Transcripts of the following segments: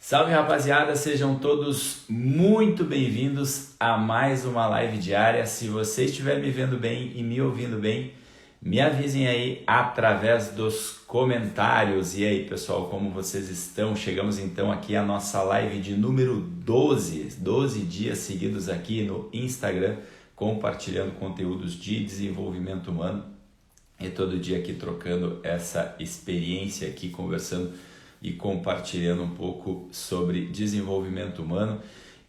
Salve rapaziada, sejam todos muito bem-vindos a mais uma live diária. Se você estiver me vendo bem e me ouvindo bem, me avisem aí através dos comentários. E aí pessoal, como vocês estão? Chegamos então aqui à nossa live de número 12 dias seguidos aqui no Instagram, compartilhando conteúdos de desenvolvimento humano e todo dia aqui trocando essa experiência aqui, conversando e compartilhando um pouco sobre desenvolvimento humano.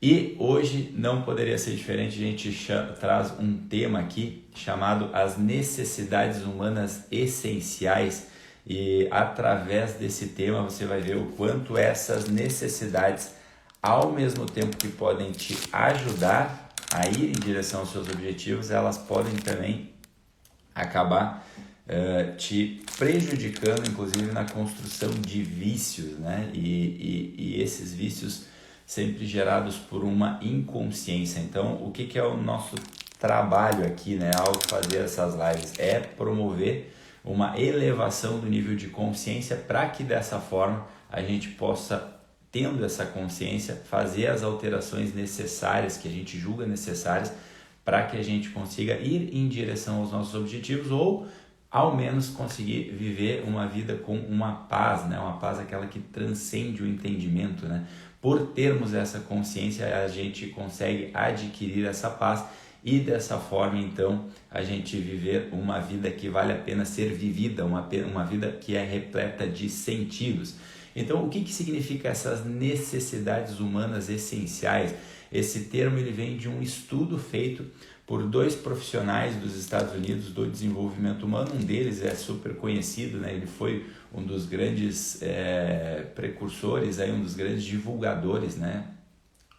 E hoje não poderia ser diferente, a gente traz um tema aqui chamado as necessidades humanas essenciais, e através desse tema você vai ver o quanto essas necessidades, ao mesmo tempo que podem te ajudar a ir em direção aos seus objetivos, elas podem também acabar te prejudicando, inclusive na construção de vícios, né? E esses vícios sempre gerados por uma inconsciência. Então, o que é o nosso trabalho aqui, né, ao fazer essas lives? É promover uma elevação do nível de consciência para que dessa forma a gente possa, tendo essa consciência, fazer as alterações necessárias, que a gente julga necessárias, para que a gente consiga ir em direção aos nossos objetivos, ou ao menos conseguir viver uma vida com uma paz, né? Uma paz aquela que transcende o entendimento, né? Por termos essa consciência, a gente consegue adquirir essa paz e dessa forma, então, a gente viver uma vida que vale a pena ser vivida, uma vida que é repleta de sentidos. Então, o que significa essas necessidades humanas essenciais? Esse termo ele vem de um estudo feito por dois profissionais dos Estados Unidos do desenvolvimento humano. Um deles é super conhecido, né? Ele foi um dos grandes precursores, um dos grandes divulgadores, né?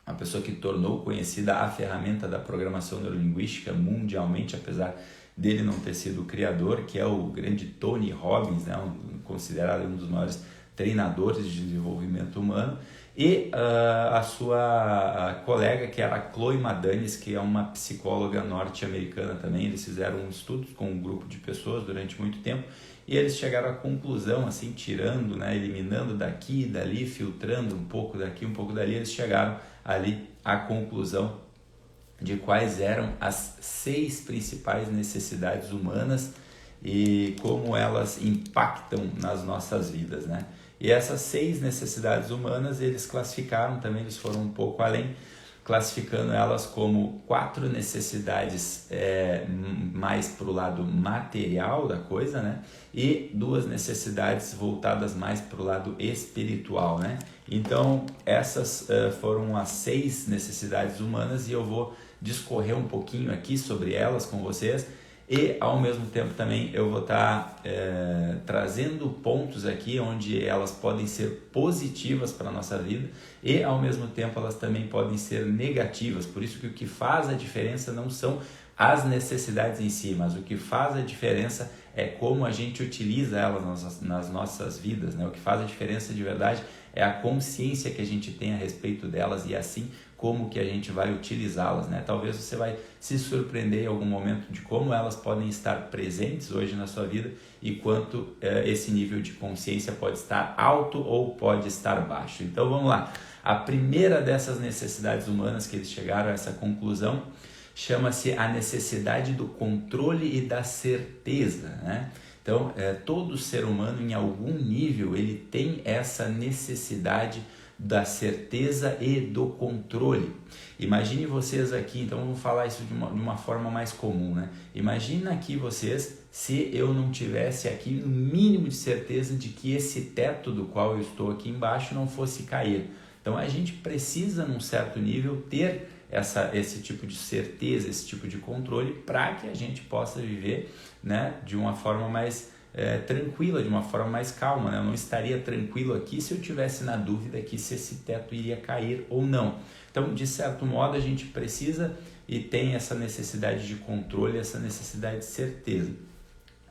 Uma pessoa que tornou conhecida a ferramenta da programação neurolinguística mundialmente, apesar dele não ter sido o criador, que é o grande Tony Robbins, né? Considerado um dos maiores treinadores de desenvolvimento humano. E a sua colega, que era a Chloe Madanes, que é uma psicóloga norte-americana também. Eles fizeram um estudo com um grupo de pessoas durante muito tempo e eles chegaram à conclusão, assim, tirando, né, eliminando daqui e dali, filtrando um pouco daqui, um pouco dali, eles chegaram ali à conclusão de quais eram as 6 principais necessidades humanas e como elas impactam nas nossas vidas, né? E essas 6 necessidades humanas eles classificaram também, eles foram um pouco além, classificando elas como 4 necessidades mais para o lado material da coisa, né? E 2 necessidades voltadas mais para o lado espiritual, né? Então essas foram as 6 necessidades humanas e eu vou discorrer um pouquinho aqui sobre elas com vocês. E ao mesmo tempo também eu vou estar trazendo pontos aqui onde elas podem ser positivas para a nossa vida e ao mesmo tempo elas também podem ser negativas. Por isso que o que faz a diferença não são as necessidades em si, mas o que faz a diferença é como a gente utiliza elas nas nossas vidas, né? O que faz a diferença de verdade é a consciência que a gente tem a respeito delas e assim como que a gente vai utilizá-las, né? Talvez você vai se surpreender em algum momento de como elas podem estar presentes hoje na sua vida e quanto esse nível de consciência pode estar alto ou pode estar baixo. Então vamos lá. A primeira dessas necessidades humanas que eles chegaram a essa conclusão chama-se a necessidade do controle e da certeza, né? Então, todo ser humano, em algum nível, ele tem essa necessidade da certeza e do controle. Imagine vocês aqui, então vamos falar isso de uma forma mais comum, né? Imagina aqui vocês, se eu não tivesse aqui o mínimo de certeza de que esse teto do qual eu estou aqui embaixo não fosse cair. Então, a gente precisa, num certo nível, ter esse tipo de certeza, esse tipo de controle para que a gente possa viver, né, de uma forma mais tranquila, de uma forma mais calma, né? Eu não estaria tranquilo aqui se eu tivesse na dúvida que se esse teto iria cair ou não. Então, de certo modo, a gente precisa e tem essa necessidade de controle, essa necessidade de certeza.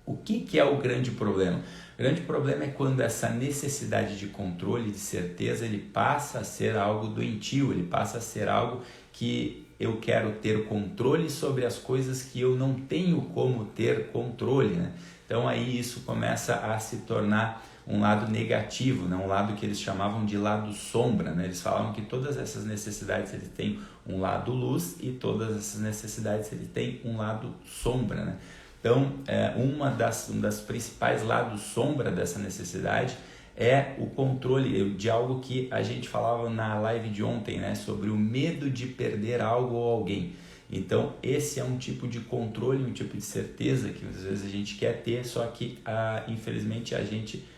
O que é o grande problema? O grande problema é quando essa necessidade de controle, de certeza, ele passa a ser algo doentio, ele passa a ser algo que eu quero ter controle sobre as coisas que eu não tenho como ter controle, né? Então aí isso começa a se tornar um lado negativo, né? Um lado que eles chamavam de lado sombra, né? Eles falavam que todas essas necessidades ele tem um lado luz e todas essas necessidades ele tem um lado sombra, né? Então, um das principais lados sombra dessa necessidade é o controle de algo que a gente falava na live de ontem, né? Sobre o medo de perder algo ou alguém. Então, esse é um tipo de controle, um tipo de certeza que às vezes a gente quer ter, só que infelizmente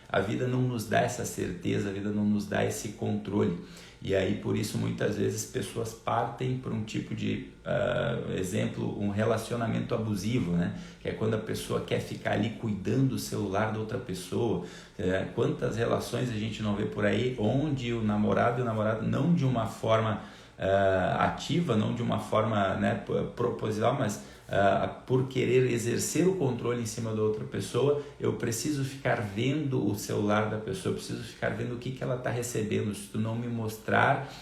a vida não nos dá essa certeza, a vida não nos dá esse controle. E aí, por isso, muitas vezes pessoas partem por um tipo de, exemplo, um relacionamento abusivo, né? Que é quando a pessoa quer ficar ali cuidando do celular da outra pessoa. Quantas relações a gente não vê por aí, onde o namorado e o namorado, não de uma forma ativa, não de uma forma, né, proposital, mas por querer exercer o controle em cima da outra pessoa, eu preciso ficar vendo o celular da pessoa, eu preciso ficar vendo o que ela está recebendo. Se tu não me mostrar,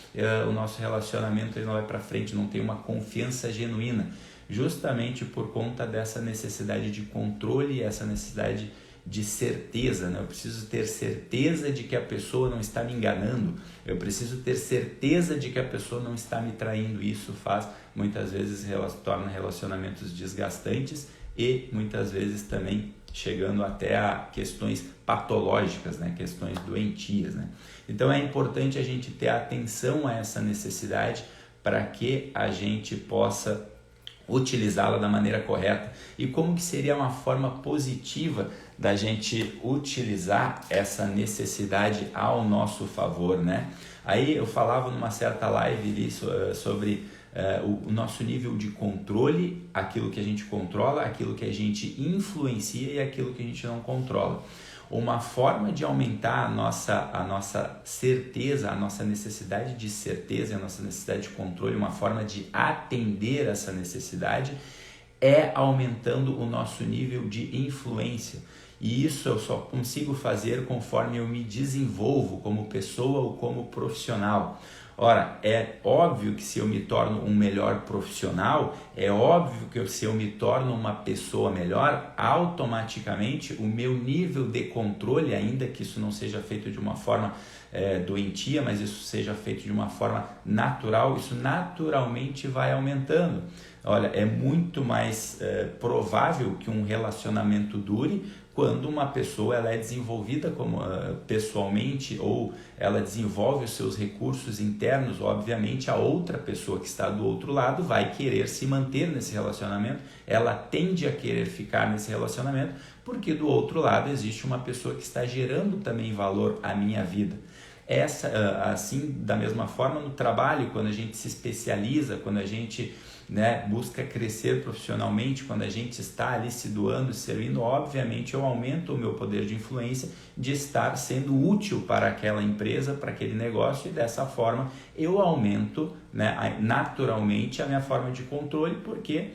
o nosso relacionamento ele não vai para frente, não tem uma confiança genuína, justamente por conta dessa necessidade de controle, essa necessidade de certeza, né? Eu preciso ter certeza de que a pessoa não está me enganando, eu preciso ter certeza de que a pessoa não está me traindo. Isso faz, muitas vezes, torna relacionamentos desgastantes e muitas vezes também chegando até a questões patológicas, né? Questões doentias, né? Então é importante a gente ter atenção a essa necessidade para que a gente possa utilizá-la da maneira correta. E como que seria uma forma positiva da gente utilizar essa necessidade ao nosso favor, né? Aí eu falava numa certa live ali sobre o nosso nível de controle, aquilo que a gente controla, aquilo que a gente influencia e aquilo que a gente não controla. Uma forma de aumentar a nossa certeza, a nossa necessidade de certeza, a nossa necessidade de controle, uma forma de atender essa necessidade é aumentando o nosso nível de influência. E isso eu só consigo fazer conforme eu me desenvolvo como pessoa ou como profissional. Ora, é óbvio que se eu me torno um melhor profissional, é óbvio que se eu me torno uma pessoa melhor, automaticamente o meu nível de controle, ainda que isso não seja feito de uma forma doentia, mas isso seja feito de uma forma natural, isso naturalmente vai aumentando. Olha, é muito mais provável que um relacionamento dure quando uma pessoa ela é desenvolvida pessoalmente, ou ela desenvolve os seus recursos internos. Obviamente a outra pessoa que está do outro lado vai querer se manter nesse relacionamento, ela tende a querer ficar nesse relacionamento, porque do outro lado existe uma pessoa que está gerando também valor à minha vida. Assim, da mesma forma no trabalho, quando a gente se especializa, quando a gente busca crescer profissionalmente, quando a gente está ali se doando, servindo, obviamente eu aumento o meu poder de influência de estar sendo útil para aquela empresa, para aquele negócio, e dessa forma eu aumento naturalmente a minha forma de controle, porque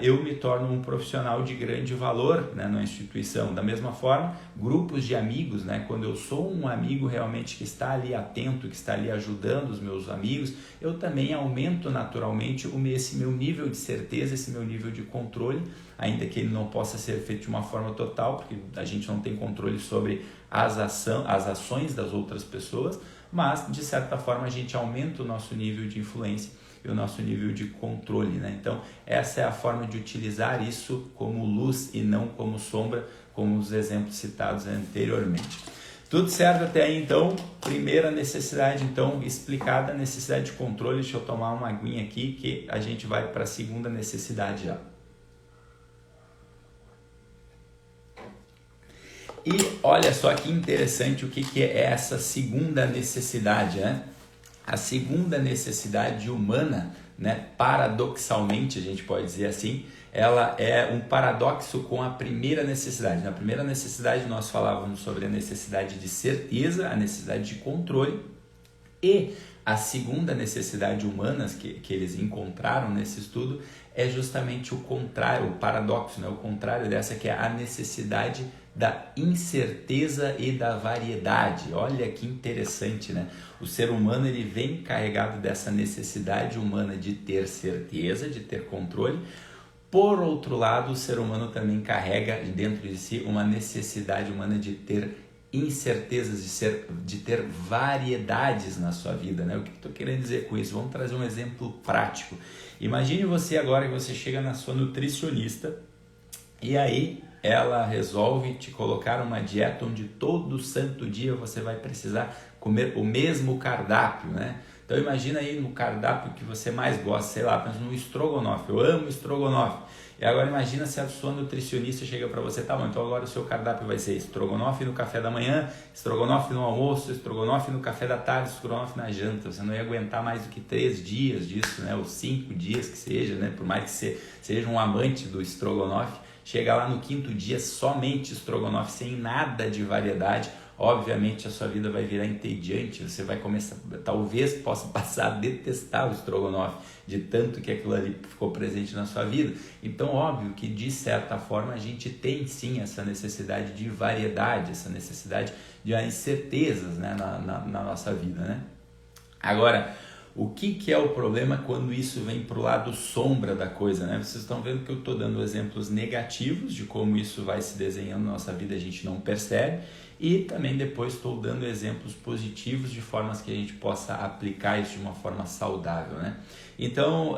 eu me torno um profissional de grande valor na instituição. Da mesma forma, grupos de amigos, quando eu sou um amigo realmente que está ali atento, que está ali ajudando os meus amigos, eu também aumento naturalmente esse meu nível de certeza, esse meu nível de controle, ainda que ele não possa ser feito de uma forma total, porque a gente não tem controle sobre as ações das outras pessoas, mas de certa forma a gente aumenta o nosso nível de influência e o nosso nível de controle, Então essa é a forma de utilizar isso como luz e não como sombra, como os exemplos citados anteriormente. Tudo certo até aí, então? Primeira necessidade, então, explicada, a necessidade de controle. Deixa eu tomar uma aguinha aqui que a gente vai para a segunda necessidade já. E olha só que interessante o que é essa segunda necessidade, A segunda necessidade humana, paradoxalmente, a gente pode dizer assim, ela é um paradoxo com a primeira necessidade. Na primeira necessidade nós falávamos sobre a necessidade de certeza, a necessidade de controle, e a segunda necessidade humana que eles encontraram nesse estudo é justamente o contrário, o paradoxo, o contrário dessa, que é a necessidade da incerteza e da variedade. Olha que interessante, O ser humano ele vem carregado dessa necessidade humana de ter certeza, de ter controle. Por outro lado, o ser humano também carrega dentro de si uma necessidade humana de ter incertezas, de ter variedades na sua vida, né? O que eu estou querendo dizer com isso? Vamos trazer um exemplo prático. Imagine você agora que você chega na sua nutricionista e aí ela resolve te colocar uma dieta onde todo santo dia você vai precisar comer o mesmo cardápio, né? Então imagina aí no cardápio que você mais gosta, sei lá, pensa no estrogonofe, eu amo estrogonofe. E agora imagina se a sua nutricionista chega para você, tá bom, então agora o seu cardápio vai ser estrogonofe no café da manhã, estrogonofe no almoço, estrogonofe no café da tarde, estrogonofe na janta. Você não ia aguentar mais do que 3 dias disso, né? Ou 5 dias que seja, né? Por mais que você seja um amante do estrogonofe, chega lá no 5º dia somente estrogonofe, sem nada de variedade. Obviamente a sua vida vai virar entediante, você vai começar, talvez possa passar a detestar o estrogonofe, de tanto que aquilo ali ficou presente na sua vida. Então óbvio que de certa forma a gente tem sim essa necessidade de variedade, essa necessidade de incertezas, né, na nossa vida, né? Agora, o que é o problema quando isso vem para o lado sombra da coisa, né? Vocês estão vendo que eu estou dando exemplos negativos de como isso vai se desenhando na nossa vida, a gente não percebe, e também depois estou dando exemplos positivos de formas que a gente possa aplicar isso de uma forma saudável, né? Então,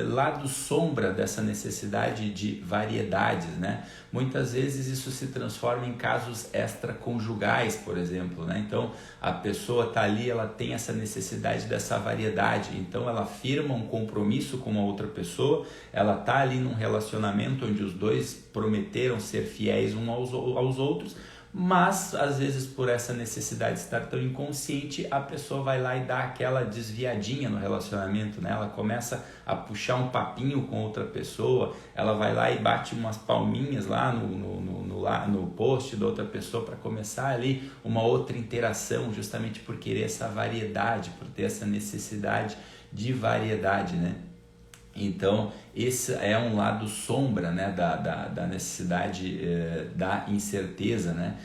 lado sombra dessa necessidade de variedades, né? Muitas vezes isso se transforma em casos extraconjugais, por exemplo, né? Então, a pessoa está ali, ela tem essa necessidade dessa variedade, então ela firma um compromisso com uma outra pessoa, ela está ali num relacionamento onde os dois prometeram ser fiéis uns aos outros, mas às vezes por essa necessidade de estar tão inconsciente, a pessoa vai lá e dá aquela desviadinha no relacionamento, né? Ela começa a puxar um papinho com outra pessoa, ela vai lá e bate umas palminhas lá no post da outra pessoa para começar ali uma outra interação, justamente por querer essa variedade, por ter essa necessidade de variedade, né? Então, esse é um lado sombra, né, da necessidade da incerteza, né?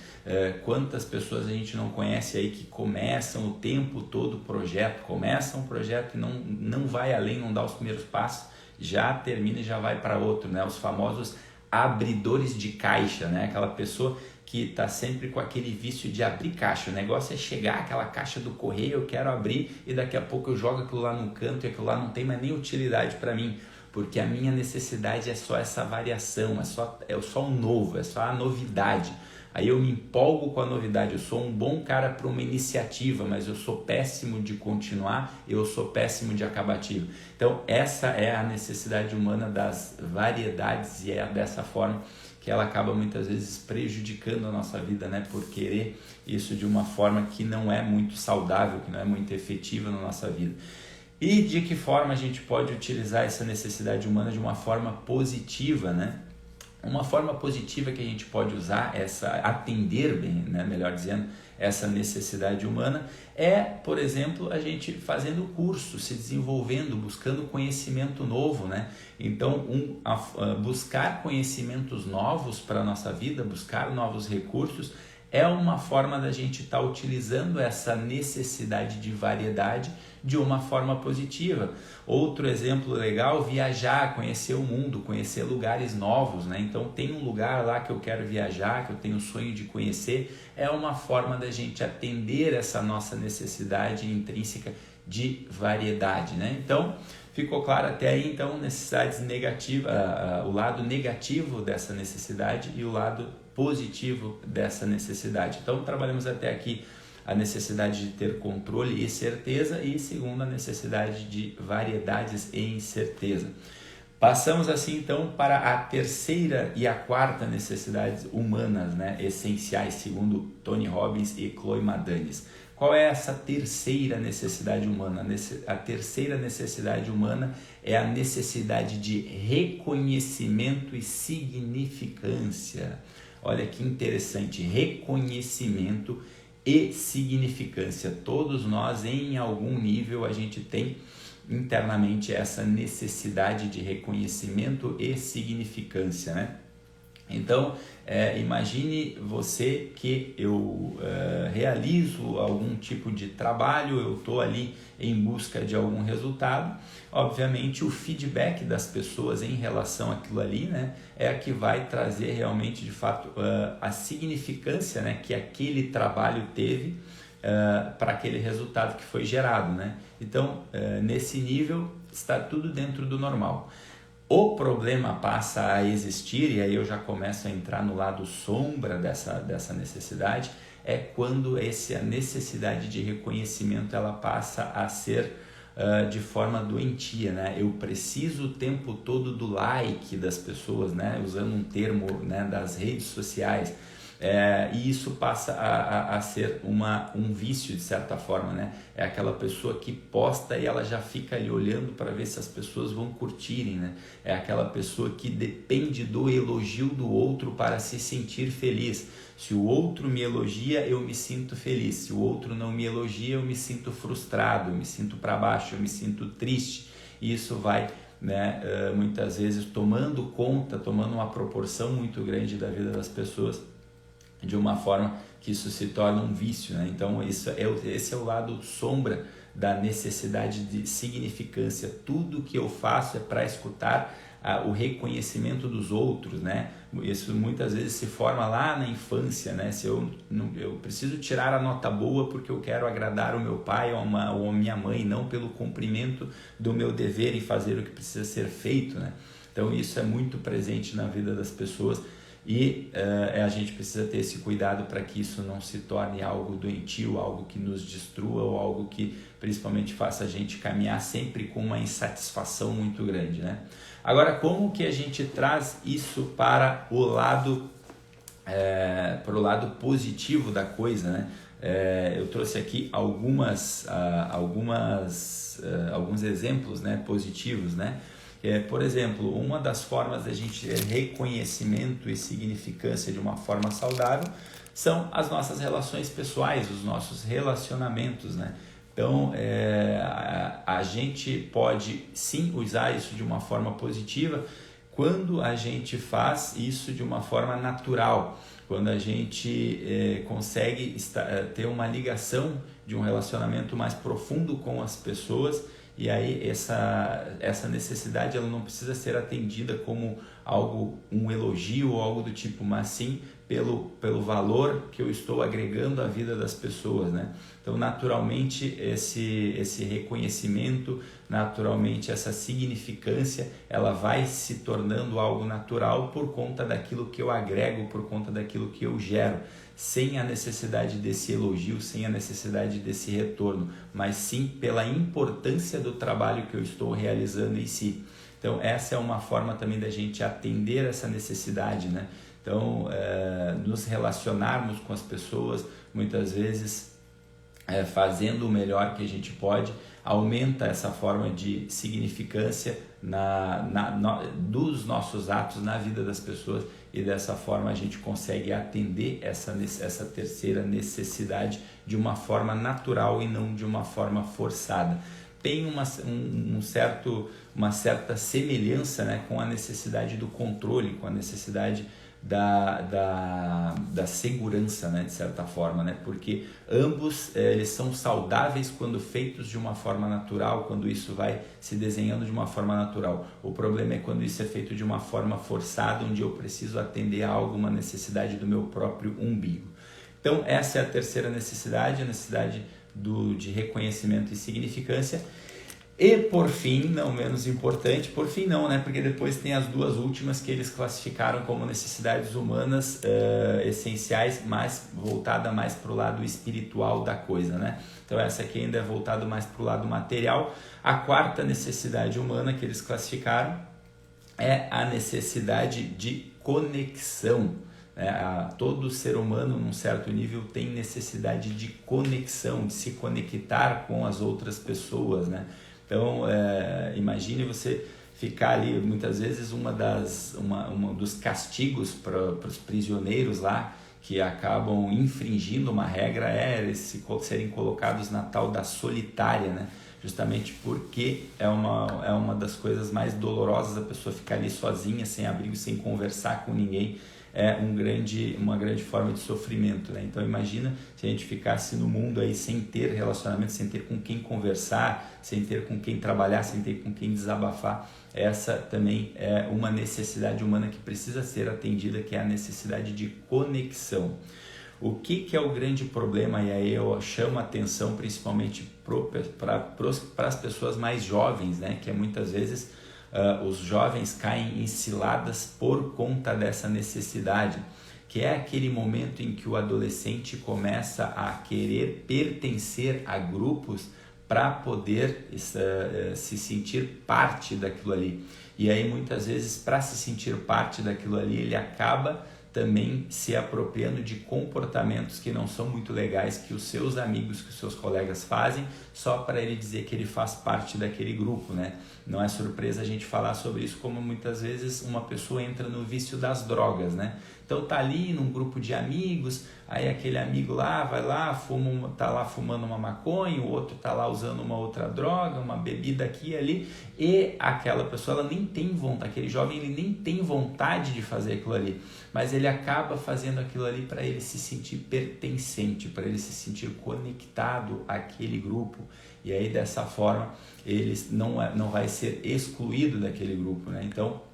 Quantas pessoas a gente não conhece aí que começam o tempo todo o projeto, começam um projeto e não vai além, não dá os primeiros passos, já termina e já vai para outro, né? Os famosos abridores de caixa, né? Aquela pessoa que está sempre com aquele vício de abrir caixa. O negócio é chegar àquela caixa do correio, eu quero abrir e daqui a pouco eu jogo aquilo lá no canto e aquilo lá não tem mais nem utilidade para mim, porque a minha necessidade é só essa variação, é só um novo, é só a novidade. Aí eu me empolgo com a novidade, eu sou um bom cara para uma iniciativa, mas eu sou péssimo de continuar, eu sou péssimo de acabativo. Então essa é a necessidade humana das variedades e é dessa forma que ela acaba muitas vezes prejudicando a nossa vida, né? Por querer isso de uma forma que não é muito saudável, que não é muito efetiva na nossa vida. E de que forma a gente pode utilizar essa necessidade humana de uma forma positiva, né? Uma forma positiva que a gente pode usar, atender bem, né, melhor dizendo, essa necessidade humana é, por exemplo, a gente fazendo curso, se desenvolvendo, buscando conhecimento novo, né? Então, buscar conhecimentos novos para a nossa vida, buscar novos recursos, é uma forma da gente estar utilizando essa necessidade de variedade de uma forma positiva. Outro exemplo legal, viajar, conhecer o mundo, conhecer lugares novos, né? Então tem um lugar lá que eu quero viajar, que eu tenho o sonho de conhecer, é uma forma da gente atender essa nossa necessidade intrínseca de variedade, né? Então, ficou claro até aí, então, necessidades negativas, o lado negativo dessa necessidade e o lado positivo dessa necessidade. Então, trabalhamos até aqui a necessidade de ter controle e certeza e, segundo, a necessidade de variedades e incerteza. Passamos assim, então, para a terceira e a quarta necessidades humanas, né, essenciais, segundo Tony Robbins e Chloe Madanes. Qual é essa terceira necessidade humana? A terceira necessidade humana é a necessidade de reconhecimento e significância. Olha que interessante, reconhecimento e significância. Todos nós, em algum nível, a gente tem internamente essa necessidade de reconhecimento e significância, né? Então, imagine você que eu realizo algum tipo de trabalho, eu estou ali em busca de algum resultado. Obviamente, o feedback das pessoas em relação àquilo ali, né, é a que vai trazer realmente, de fato, a significância, né, que aquele trabalho teve para aquele resultado que foi gerado, né? Então, nesse nível, está tudo dentro do normal. O problema passa a existir, e aí eu já começo a entrar no lado sombra dessa necessidade, é quando essa necessidade de reconhecimento ela passa a ser de forma doentia, né? Eu preciso o tempo todo do like das pessoas, né? Usando um termo, né, das redes sociais. E isso passa a ser um vício, de certa forma, né? É aquela pessoa que posta e ela já fica ali olhando para ver se as pessoas vão curtirem, né? É aquela pessoa que depende do elogio do outro para se sentir feliz. Se o outro me elogia, eu me sinto feliz. Se o outro não me elogia, eu me sinto frustrado, eu me sinto para baixo, eu me sinto triste. E isso vai, né, muitas vezes tomando uma proporção muito grande da vida das pessoas, de uma forma que isso se torna um vício, né? Então esse é o lado sombra da necessidade de significância. Tudo que eu faço é para escutar o reconhecimento dos outros, né? Isso muitas vezes se forma lá na infância, né? Se eu preciso tirar a nota boa porque eu quero agradar o meu pai ou a minha mãe, não pelo cumprimento do meu dever em fazer o que precisa ser feito, né? Então isso é muito presente na vida das pessoas. E a gente precisa ter esse cuidado para que isso não se torne algo doentio, algo que nos destrua ou algo que principalmente faça a gente caminhar sempre com uma insatisfação muito grande, né? Agora, como que a gente traz isso para o lado positivo da coisa, né? Eu trouxe aqui alguns exemplos, né, positivos, né? Por exemplo, uma das formas da gente ter reconhecimento e significância de uma forma saudável são as nossas relações pessoais, os nossos relacionamentos, né? Então, a gente pode sim usar isso de uma forma positiva quando a gente faz isso de uma forma natural, quando a gente consegue ter uma ligação de um relacionamento mais profundo com as pessoas. E aí essa necessidade ela não precisa ser atendida como um elogio ou algo do tipo, mas sim pelo valor que eu estou agregando à vida das pessoas, né? Então, naturalmente, esse reconhecimento, naturalmente, essa significância, ela vai se tornando algo natural por conta daquilo que eu agrego, por conta daquilo que eu gero, sem a necessidade desse elogio, sem a necessidade desse retorno, mas sim pela importância do trabalho que eu estou realizando em si. Então, essa é uma forma também da gente atender essa necessidade, né? Então, nos relacionarmos com as pessoas, muitas vezes fazendo o melhor que a gente pode, aumenta essa forma de significância dos nossos atos na vida das pessoas, e dessa forma a gente consegue atender essa terceira necessidade de uma forma natural e não de uma forma forçada. Tem uma certa semelhança, né, com a necessidade do controle, com a necessidade da segurança, né, de certa forma, né, porque ambos eles são saudáveis quando feitos de uma forma natural, quando isso vai se desenhando de uma forma natural. O problema é quando isso é feito de uma forma forçada, onde eu preciso atender a alguma necessidade do meu próprio umbigo. Então essa é a terceira necessidade, a necessidade de reconhecimento e significância. E por fim, não menos importante, por fim não, né? Porque depois tem as duas últimas que eles classificaram como necessidades humanas essenciais, mas voltada mais para o lado espiritual da coisa, né? Então essa aqui ainda é voltada mais para o lado material. A quarta necessidade humana que eles classificaram é a necessidade de conexão. Todo ser humano, num certo nível, tem necessidade de conexão, de se conectar com as outras pessoas, né? Então, imagine você ficar ali, muitas vezes um dos castigos para os prisioneiros lá, que acabam infringindo uma regra, eles serem colocados na tal da solitária, né? Justamente porque é uma das coisas mais dolorosas a pessoa ficar ali sozinha, sem abrigo, sem conversar com ninguém. é uma grande forma de sofrimento, né? Então imagina se a gente ficasse no mundo aí sem ter relacionamento, sem ter com quem conversar, sem ter com quem trabalhar, sem ter com quem desabafar. Essa também é uma necessidade humana que precisa ser atendida, que é a necessidade de conexão. O que é o grande problema? E aí eu chamo a atenção principalmente para as pessoas mais jovens, né? Que muitas vezes os jovens caem em ciladas por conta dessa necessidade, que é aquele momento em que o adolescente começa a querer pertencer a grupos para poder se sentir parte daquilo ali. E aí muitas vezes, para se sentir parte daquilo ali, ele acaba também se apropriando de comportamentos que não são muito legais, que os seus amigos, que os seus colegas fazem, só para ele dizer que ele faz parte daquele grupo, né? Não é surpresa a gente falar sobre isso, como muitas vezes uma pessoa entra no vício das drogas, né? Então tá ali num grupo de amigos, aí aquele amigo lá vai lá, tá lá fumando uma maconha, o outro tá lá usando uma outra droga, uma bebida aqui e ali, e aquela pessoa, ela nem tem vontade, aquele jovem, ele nem tem vontade de fazer aquilo ali, mas ele acaba fazendo aquilo ali para ele se sentir pertencente, para ele se sentir conectado àquele grupo, e aí dessa forma ele não vai ser excluído daquele grupo, né? Então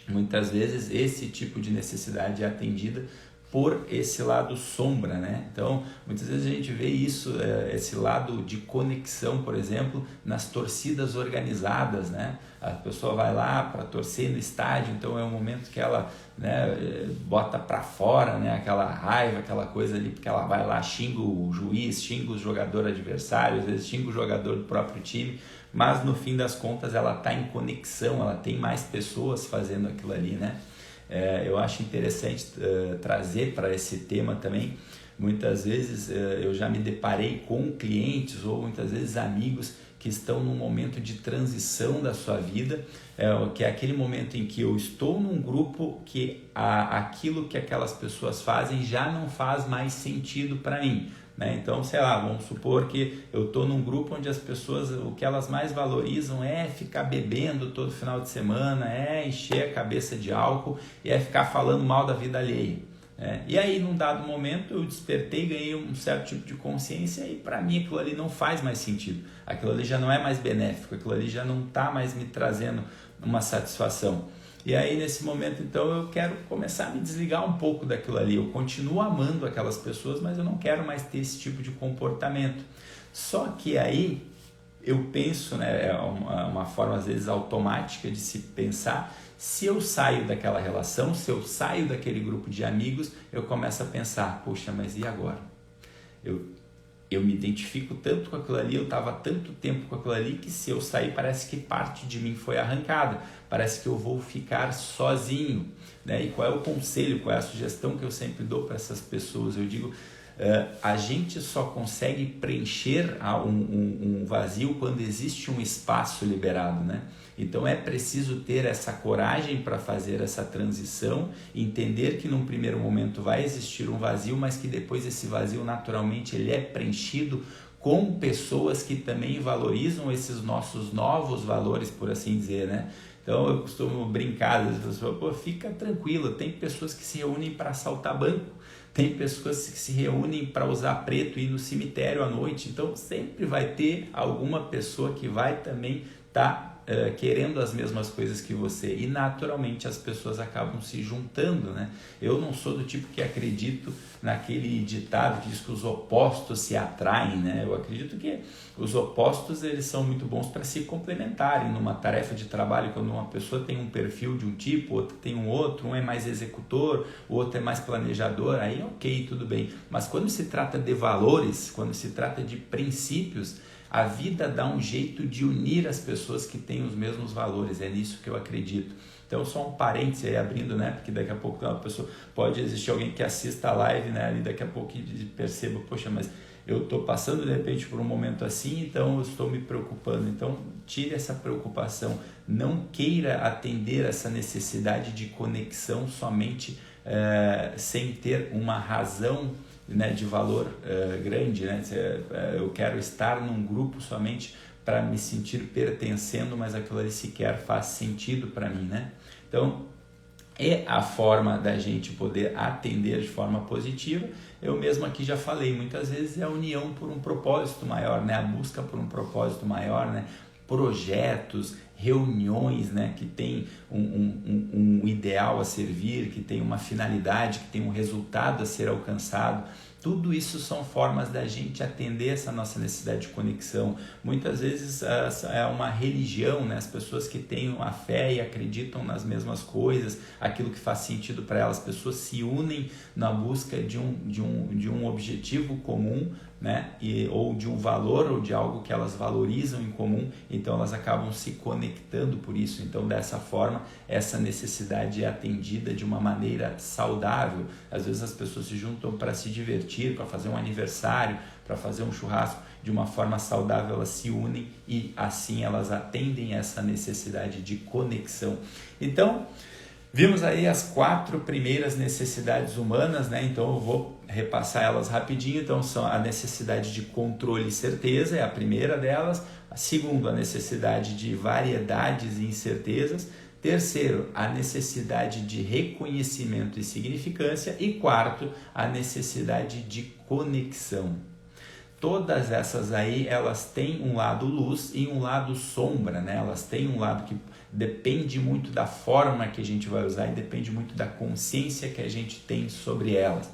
muitas vezes esse tipo de necessidade é atendida por esse lado sombra, né? Então, muitas vezes a gente vê isso, esse lado de conexão, por exemplo, nas torcidas organizadas, né? A pessoa vai lá para torcer no estádio, então é um momento que ela, né, bota para fora, né, aquela raiva, aquela coisa ali, porque ela vai lá, xinga o juiz, xinga o jogador adversário, às vezes xinga o jogador do próprio time, mas no fim das contas ela está em conexão, ela tem mais pessoas fazendo aquilo ali, né? Eu acho interessante trazer para esse tema também. Muitas vezes eu já me deparei com clientes ou muitas vezes amigos que estão num momento de transição da sua vida, que é aquele momento em que eu estou num grupo que aquilo que aquelas pessoas fazem já não faz mais sentido para mim, né? Então, sei lá, vamos supor que eu estou num grupo onde as pessoas, o que elas mais valorizam é ficar bebendo todo final de semana, é encher a cabeça de álcool e é ficar falando mal da vida alheia. E aí, num dado momento, eu despertei, ganhei um certo tipo de consciência e para mim aquilo ali não faz mais sentido. Aquilo ali já não é mais benéfico, aquilo ali já não está mais me trazendo uma satisfação. E aí, nesse momento, então, eu quero começar a me desligar um pouco daquilo ali. Eu continuo amando aquelas pessoas, mas eu não quero mais ter esse tipo de comportamento. Só que aí, eu penso, né, é uma forma, às vezes, automática de se pensar. Se eu saio daquela relação, se eu saio daquele grupo de amigos, eu começo a pensar, poxa, mas e agora? Eu me identifico tanto com aquilo ali, eu estava tanto tempo com aquilo ali, que se eu sair parece que parte de mim foi arrancada, parece que eu vou ficar sozinho, né? E qual é o conselho, qual é a sugestão que eu sempre dou para essas pessoas? Eu digo, a gente só consegue preencher um vazio quando existe um espaço liberado, né? Então é preciso ter essa coragem para fazer essa transição, entender que num primeiro momento vai existir um vazio, mas que depois esse vazio naturalmente ele é preenchido com pessoas que também valorizam esses nossos novos valores, por assim dizer, né? Então eu costumo brincar, às vezes, pô, fica tranquilo, tem pessoas que se reúnem para assaltar banco, tem pessoas que se reúnem para usar preto e ir no cemitério à noite, então sempre vai ter alguma pessoa que vai também estar querendo as mesmas coisas que você, e naturalmente as pessoas acabam se juntando, né? Eu não sou do tipo que acredito naquele ditado que diz que os opostos se atraem, né? Eu acredito que os opostos eles são muito bons para se complementarem numa tarefa de trabalho. Quando uma pessoa tem um perfil de um tipo, outra tem um outro, um é mais executor, o outro é mais planejador, aí ok, tudo bem, mas quando se trata de valores, quando se trata de princípios, a vida dá um jeito de unir as pessoas que têm os mesmos valores, é nisso que eu acredito. Então, só um parênteses aí abrindo, né? Porque daqui a pouco uma pessoa, pode existir alguém que assista a live, né? E daqui a pouco perceba, poxa, mas eu estou passando de repente por um momento assim, então eu estou me preocupando. Então, tire essa preocupação, não queira atender essa necessidade de conexão somente sem ter uma razão, né, de valor grande, né? Eu quero estar num grupo somente para me sentir pertencendo, mas aquilo ali sequer faz sentido para mim, né? Então, e a forma da gente poder atender de forma positiva, eu mesmo aqui já falei, muitas vezes é a união por um propósito maior, né? A busca por um propósito maior, né? Projetos, reuniões, né? Que tem um ideal a servir, que tem uma finalidade, que tem um resultado a ser alcançado. Tudo isso são formas da gente atender essa nossa necessidade de conexão. Muitas vezes é uma religião, né? As pessoas que têm a fé e acreditam nas mesmas coisas, aquilo que faz sentido para elas, as pessoas se unem na busca de um objetivo comum, né? Ou de um valor ou de algo que elas valorizam em comum, então elas acabam se conectando por isso. Então, dessa forma, essa necessidade é atendida de uma maneira saudável. Às vezes as pessoas se juntam para se divertir, para fazer um aniversário, para fazer um churrasco. De uma forma saudável, elas se unem e assim elas atendem essa necessidade de conexão. Então, vimos aí as 4 primeiras necessidades humanas, né? Então eu vou repassar elas rapidinho. Então são a necessidade de controle e certeza, é a primeira delas. A segunda, a necessidade de variedades e incertezas. Terceiro, a necessidade de reconhecimento e significância. E quarto, a necessidade de conexão. Todas essas aí, elas têm um lado luz e um lado sombra, né? Elas têm um lado que depende muito da forma que a gente vai usar e depende muito da consciência que a gente tem sobre elas.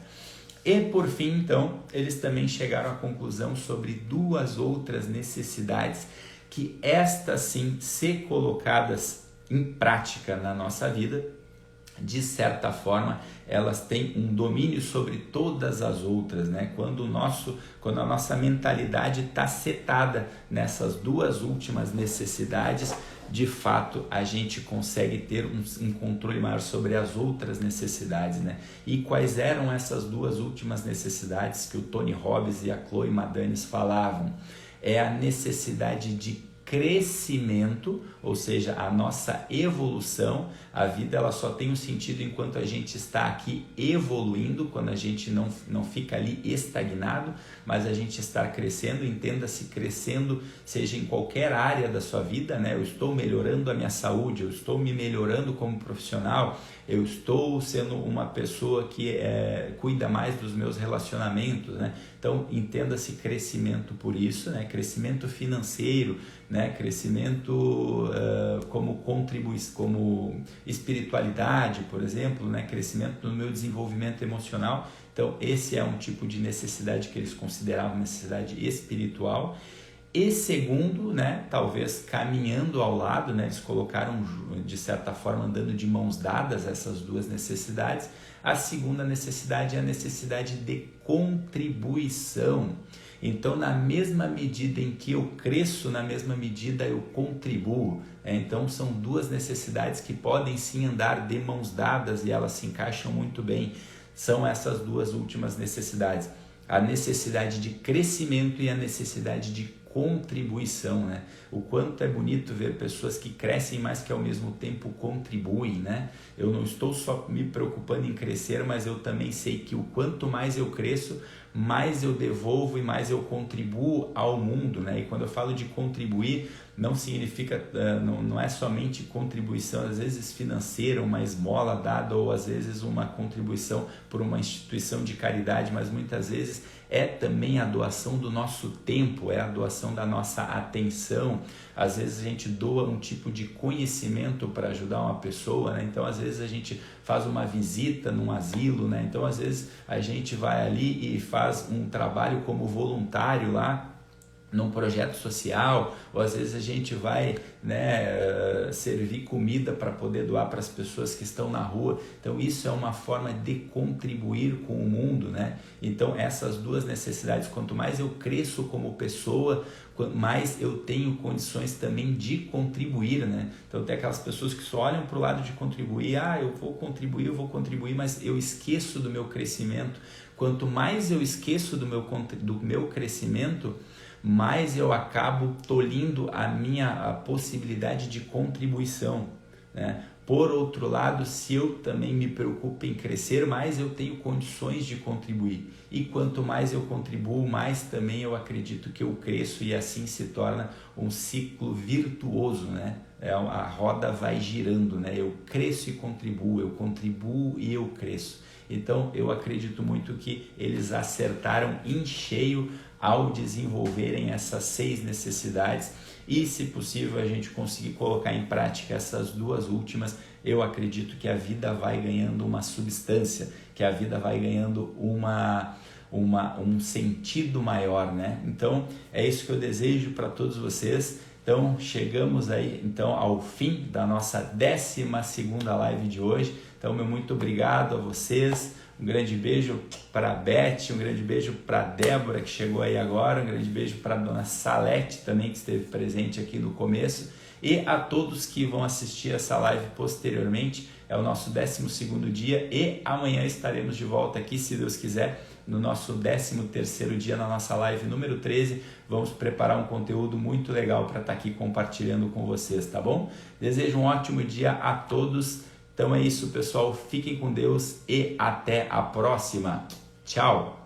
E por fim, então, eles também chegaram à conclusão sobre 2 outras necessidades que estas sim, se colocadas em prática na nossa vida, de certa forma, elas têm um domínio sobre todas as outras, né? Quando a nossa mentalidade está setada nessas 2 últimas necessidades, de fato, a gente consegue ter um controle maior sobre as outras necessidades, né? E quais eram essas 2 últimas necessidades que o Tony Robbins e a Chloe Madanes falavam? É a necessidade de crescimento, ou seja, a nossa evolução. A vida ela só tem um sentido enquanto a gente está aqui evoluindo, quando a gente não fica ali estagnado, mas a gente está crescendo. Entenda-se crescendo, seja em qualquer área da sua vida, né? Eu estou melhorando a minha saúde, eu estou me melhorando como profissional, eu estou sendo uma pessoa que cuida mais dos meus relacionamentos, né? Então, entenda-se crescimento por isso, né? Crescimento financeiro, né? Crescimento como espiritualidade, por exemplo, né? Crescimento no meu desenvolvimento emocional. Então, esse é um tipo de necessidade que eles consideravam necessidade espiritual. E segundo, né, talvez caminhando ao lado, né, eles colocaram de certa forma andando de mãos dadas essas 2 necessidades. A segunda necessidade é a necessidade de contribuição. Então, na mesma medida em que eu cresço, na mesma medida eu contribuo. Então, são 2 necessidades que podem sim andar de mãos dadas e elas se encaixam muito bem. São essas 2 últimas necessidades. A necessidade de crescimento e a necessidade de contribuição, né? O quanto é bonito ver pessoas que crescem, mas que ao mesmo tempo contribuem, né? Eu não estou só me preocupando em crescer, mas eu também sei que o quanto mais eu cresço, mais eu devolvo e mais eu contribuo ao mundo, né? E quando eu falo de contribuir, não significa, não é somente contribuição, às vezes financeira, uma esmola dada, ou às vezes uma contribuição por uma instituição de caridade, mas muitas vezes é também a doação do nosso tempo, é a doação da nossa atenção. Às vezes a gente doa um tipo de conhecimento para ajudar uma pessoa, né? Então às vezes a gente faz uma visita num asilo, né? Então às vezes a gente vai ali e faz um trabalho como voluntário lá num projeto social, ou às vezes a gente vai, né, servir comida para poder doar para as pessoas que estão na rua. Então isso é uma forma de contribuir com o mundo, né? Então essas 2 necessidades, quanto mais eu cresço como pessoa, mais eu tenho condições também de contribuir, né? Então tem aquelas pessoas que só olham para o lado de contribuir, eu vou contribuir, mas eu esqueço do meu crescimento. Quanto mais eu esqueço do meu crescimento, mais eu acabo tolhindo a possibilidade de contribuição, né? Por outro lado, se eu também me preocupo em crescer, mais eu tenho condições de contribuir. E quanto mais eu contribuo, mais também eu acredito que eu cresço e assim se torna um ciclo virtuoso, né? A roda vai girando, né? Eu cresço e contribuo e eu cresço. Então eu acredito muito que eles acertaram em cheio ao desenvolverem essas 6 necessidades e, se possível, a gente conseguir colocar em prática essas 2 últimas, eu acredito que a vida vai ganhando uma substância, que a vida vai ganhando um sentido maior, né? Então é isso que eu desejo para todos vocês. Então chegamos aí então ao fim da nossa 12ª live de hoje. Então meu muito obrigado a vocês. Um grande beijo para a Beth, um grande beijo para a Débora, que chegou aí agora, um grande beijo para a dona Salete também, que esteve presente aqui no começo, e a todos que vão assistir essa live posteriormente. É o nosso 12º dia e amanhã estaremos de volta aqui, se Deus quiser, no nosso 13º dia, na nossa live número 13. Vamos preparar um conteúdo muito legal para estar aqui compartilhando com vocês, tá bom? Desejo um ótimo dia a todos. Então é isso, pessoal. Fiquem com Deus e até a próxima. Tchau!